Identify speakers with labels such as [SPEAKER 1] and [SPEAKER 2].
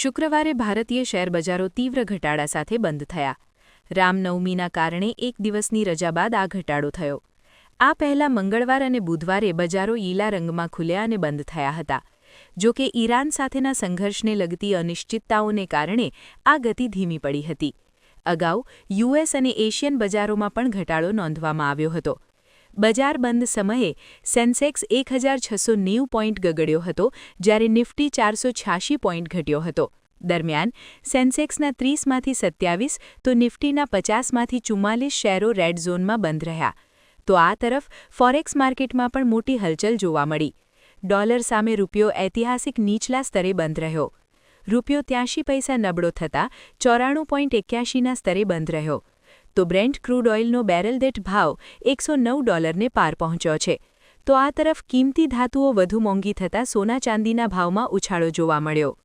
[SPEAKER 1] શુક્રવારે ભારતીય શેરબજારો તીવ્ર ઘટાડા સાથે બંધ થયા. રામનવમીના કારણે એક દિવસની રજા બાદ આ ઘટાડો થયો. આ પહેલા મંગળવાર અને બુધવારે બજારો લીલા રંગમાં ખુલ્યા અને બંધ થયા હતા. જો કે ઈરાન સાથેના સંઘર્ષને લગતી અનિશ્ચિતતાઓને કારણે આ ગતિ ધીમી પડી હતી. અગાઉ યુએસ અને એશિયન બજારોમાં પણ ઘટાડો નોંધવામાં આવ્યો હતો. બજાર બંધ સમયે સેન્સેક્સ 1690 પોઈન્ટ ગગડ્યો હતો, જ્યારે નિફ્ટી 486 પોઈન્ટ ઘટ્યો હતો. દરમિયાન સેન્સેક્સના 30માંથી 27 તો નિફ્ટીના 50માંથી 44 શેરો રેડ ઝોનમાં બંધ રહ્યા. તો આ તરફ ફોરેક્સ માર્કેટમાં પણ મોટી હલચલ જોવા મળી. ડોલર સામે રૂપિયો ઐતિહાસિક નીચલા સ્તરે બંધ રહ્યો. રૂપિયો 83 પૈસા નબળો થતાં 94.81ના સ્તરે બંધ રહ્યો. તો બ્રેન્ટ ક્રૂડ ઓઇલનો બેરલ દીઠ ભાવ $109 પાર પહોંચ્યો છે. તો આ તરફ કિંમતી ધાતુઓ વધુ મોંઘી થતાં સોના ચાંદીના ભાવમાં ઉછાળો જોવા મળ્યો.